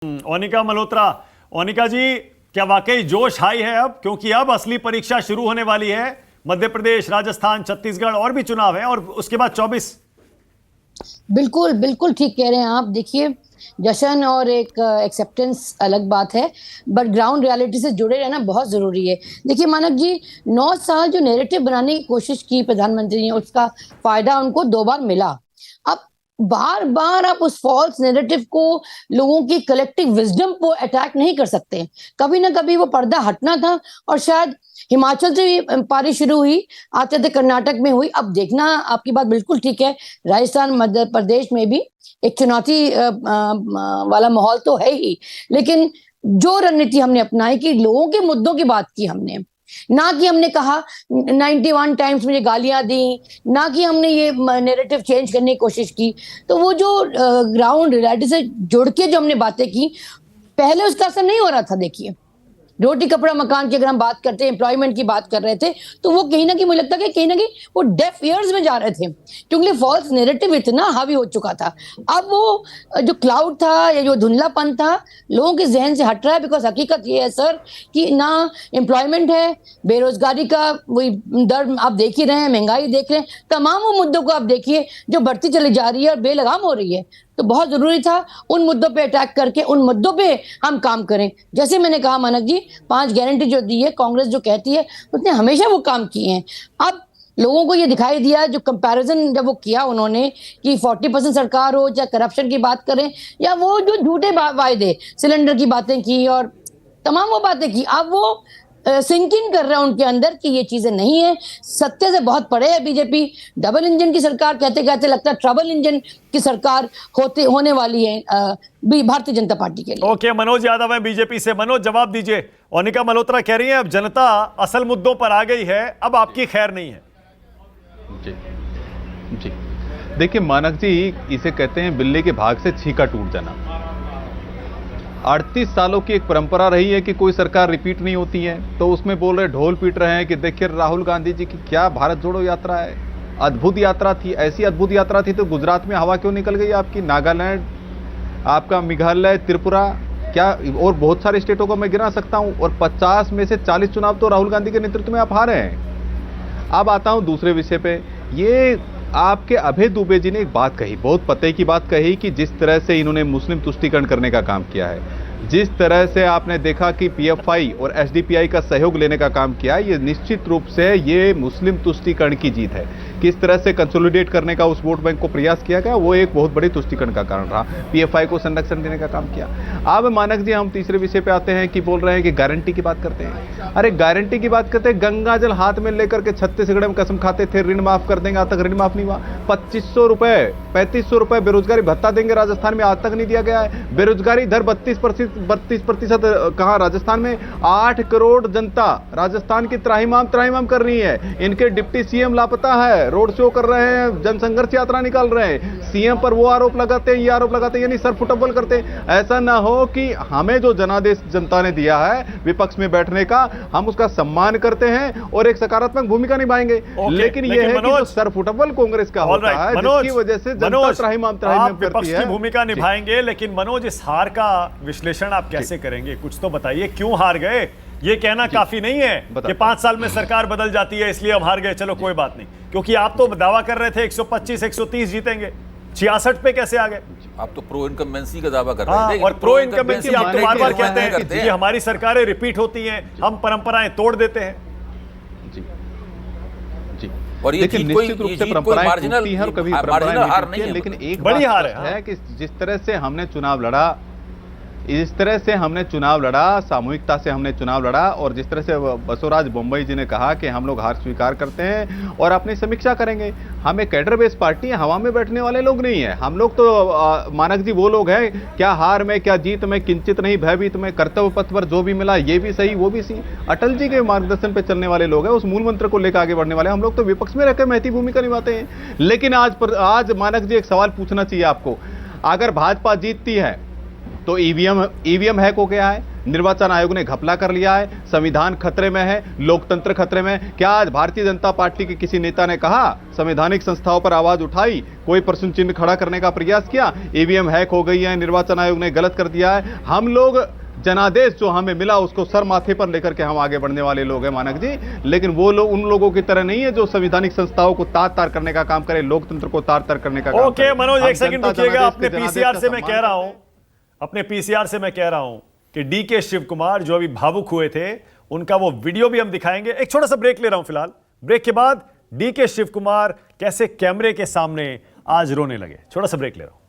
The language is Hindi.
ओनिका मल्होत्रा। ओनिका जी, क्या वाकई जोश हाई है अब, क्योंकि अब असली परीक्षा शुरू होने वाली है। मध्य प्रदेश, राजस्थान, छत्तीसगढ़ और भी चुनाव है और उसके बाद 24। बिल्कुल बिल्कुल ठीक कह रहे हैं आप। देखिए, जश्न और एक एक्सेप्टेंस अलग बात है, बट ग्राउंड रियलिटी से जुड़े रहना बहुत जरूरी है। देखिए मानक जी, 9 साल जो नैरेटिव बनाने की कोशिश की प्रधानमंत्री ने, उसका फायदा उनको 2 बार मिला। अब बार बार आप उस फॉल्स नैरेटिव को, लोगों की कलेक्टिव विजडम को अटैक नहीं कर सकते। कभी ना कभी वो पर्दा हटना था। और शायद हिमाचल से पारी शुरू हुई, आते थे कर्नाटक में हुई। अब देखना, आपकी बात बिल्कुल ठीक है, राजस्थान मध्य प्रदेश में भी एक चुनौती वाला माहौल तो है ही। लेकिन जो रणनीति हमने अपनाई कि लोगों के मुद्दों की बात की हमने, ना कि हमने कहा 91 टाइम्स मुझे गालियां दी, ना कि हमने ये नैरेटिव चेंज करने की कोशिश की। तो वो जो ग्राउंड रियलिटी से जुड़ के जो हमने बातें की, पहले उसका असर नहीं हो रहा था। देखिए, रोटी कपड़ा मकान की अगर हम बात करते हैं, एम्प्लॉयमेंट की बात कर रहे थे, तो वो कहीं ना कहीं मुझे लगता है कि कहीं ना कहीं वो डेफ ईयर्स में जा रहे थे, क्योंकि फॉल्स नैरेटिव इतना हावी हो चुका था। अब वो जो क्लाउड था या जो धुंधलापन था, लोगों के जहन से हट रहा है। बिकॉज हकीकत ये है सर कि ना एम्प्लॉयमेंट है, बेरोजगारी का वही दर आप देख ही रहे हैं, महंगाई देख रहे हैं, तमाम वो मुद्दों को आप देखिए जो बढ़ती चली जा रही है और बेलगाम हो रही है। तो बहुत जरूरी था उन मुद्दों पे अटैक करके उन मुद्दों पे हम काम करें। जैसे मैंने कहा मानक जी, 5 गारंटी जो दी है कांग्रेस, जो कहती है, उसने हमेशा वो काम किए हैं। अब लोगों को ये दिखाई दिया, जो कंपैरिजन जब वो किया उन्होंने कि 40% सरकार हो, चाहे करप्शन की बात करें या वो जो झूठे वायदे, सिलेंडर की बातें की और तमाम वो बातें की, अब वो सिंक इन कर रहा है उनके अंदर कि ये चीजें नहीं है। सत्य से बहुत परे है बीजेपी। डबल इंजन की सरकार कहते कहते लगता है ट्रबल इंजन की सरकार होने वाली है भारतीय जनता पार्टी के लिए। ओके, मनोज यादव है बीजेपी से। मनोज, जवाब दीजिए। ओनिका मल्होत्रा कह रही है अब जनता असल मुद्दों पर आ गई है, अब आपकी खैर नहीं है। जी जी, देखिए मानक जी, इसे कहते हैं बिल्ली के भाग से छीका टूट जाना। 38 सालों की एक परंपरा रही है कि कोई सरकार रिपीट नहीं होती है, तो उसमें बोल रहे, ढोल पीट रहे हैं कि देखिए राहुल गांधी जी की क्या भारत जोड़ो यात्रा है, अद्भुत यात्रा थी। ऐसी अद्भुत यात्रा थी तो गुजरात में हवा क्यों निकल गई आपकी, नागालैंड, आपका मेघालय, त्रिपुरा, क्या और बहुत सारे स्टेटों को मैं गिना सकता हूं। और 50 में से 40 चुनाव तो राहुल गांधी के नेतृत्व में आप हारे हैं। अब आता हूं दूसरे विषय पे। ये आपके अभय दुबे जी ने एक बात कही, बहुत पते की बात कही, कि जिस तरह से इन्होंने मुस्लिम तुष्टीकरण करने का काम किया है, जिस तरह से आपने देखा कि पीएफआई और एसडीपीआई का सहयोग लेने का काम किया, ये निश्चित रूप से ये मुस्लिम तुष्टीकरण की जीत है। किस तरह से कंसोलिडेट करने का उस वोट बैंक को प्रयास किया गया, वो एक बहुत बड़ी तुष्टीकरण का कारण रहा। पीएफआई को संरक्षण देने का काम किया। अब मानक जी, हम तीसरे विषय पे आते हैं कि बोल रहे हैं कि गारंटी की बात करते हैं। अरे गारंटी की बात करते हैं, गंगा जल हाथ में लेकर के छत्तीसगढ़ में कसम खाते थे ऋण माफ कर देंगे, आज तक ऋण माफ नहीं हुआ। 2500 रुपए, 3500 रुपए बेरोजगारी भत्ता देंगे राजस्थान में, आज तक नहीं दिया गया है। बेरोजगारी दर 32% कहां राजस्थान में। 8 करोड़ जनता राजस्थान की त्राहिमाम कर रही है। इनके डिप्टी सीएम लापता है, रोड शो कर रहे हैं, जनसंघर्ष यात्रा निकाल रहे हैं, सीएम पर वो आरोप लगाते हैं, ये आरोप लगाते हैं, यानी सर फुटबॉल करते हैं। ऐसा ना हो कि हमें जो जनादेश जनता ने दिया है विपक्ष में बैठने का, हम उसका सम्मान करते हैं और एक सकारात्मक भूमिका निभाएंगे। लेकिन यह है कि सर फुटबॉल कांग्रेस का होता है, जिसकी वजह से जनता त्राहिमाम करती है। भूमिका निभाएंगे, लेकिन मनोज, इस हार का विश्लेषण आप कैसे करेंगे? कुछ तो बताइए, क्यों हार गए? ये कहना काफी नहीं है कि 5 साल में सरकार बदल जाती है इसलिए हम हार गए, चलो कोई बात नहीं। क्योंकि आप तो दावा कर रहे थे 125 130 जीतेंगे, 66 पे कैसे आ गए? आप तो प्रो इनकम्बेंसी का दावा कर रहे हैं। और प्रो इनकम्बेंसी आप तो बार-बार कहते हैं कि हमारी सरकारें रिपीट होती हैं, हम परंपराएं तोड़ देते हैं। जी जी, और ये लेकिन निश्चित रूप से परंपराएं टूटती हैं और कभी परंपराएं हार नहीं है। लेकिन एक बड़ी हार है कि जिस तरह से हमने चुनाव लड़ा, इस तरह से हमने चुनाव लड़ा, सामूहिकता से हमने चुनाव लड़ा, और जिस तरह से बसवराज बोम्बई जी ने कहा कि हम लोग हार स्वीकार करते हैं और अपनी समीक्षा करेंगे। हम एक कैडर बेस्ड पार्टी है, हवा में बैठने वाले लोग नहीं है। हम लोग तो मानक जी वो लोग हैं, क्या हार में क्या जीत में, किंचित नहीं भयभीत में, कर्तव्य पथ पर जो भी मिला ये भी सही वो भी सही, अटल जी के मार्गदर्शन पे चलने वाले लोग हैं, उस मूल मंत्र को लेकर आगे बढ़ने वाले। हम लोग तो विपक्ष में रहकर महती भूमिका निभाते हैं। लेकिन आज मानक जी एक सवाल पूछना चाहिए आपको, अगर भाजपा जीतती है तो ईवीएम हैक हो गया है, निर्वाचन आयोग ने घपला कर लिया है, संविधान खतरे में है, लोकतंत्र खतरे में है। क्या आज भारतीय जनता पार्टी के किसी नेता ने कहा, संवैधानिक संस्थाओं पर आवाज उठाई, कोई प्रश्न चिन्ह खड़ा करने का प्रयास किया? ईवीएम हैक हो गई है, निर्वाचन आयोग ने गलत कर दिया है, हम लोग जनादेश जो हमें मिला उसको सर माथे पर लेकर के हम आगे बढ़ने वाले लोग हैं मानक जी। लेकिन वो लोग उन लोगों की तरह नहीं है जो संवैधानिक संस्थाओं को तार तार करने का काम करे, लोकतंत्र को तार तार करने का काम करे। ओके मनोज, एक सेकंड रुकिएगा। अपने पीसीआर से मैं कह रहा हूं कि डीके शिव कुमार जो अभी भावुक हुए थे, उनका वो वीडियो भी हम दिखाएंगे। एक छोटा सा ब्रेक ले रहा हूं फिलहाल। ब्रेक के बाद डीके शिव कुमार कैसे कैमरे के सामने आज रोने लगे, छोटा सा ब्रेक ले रहा हूं।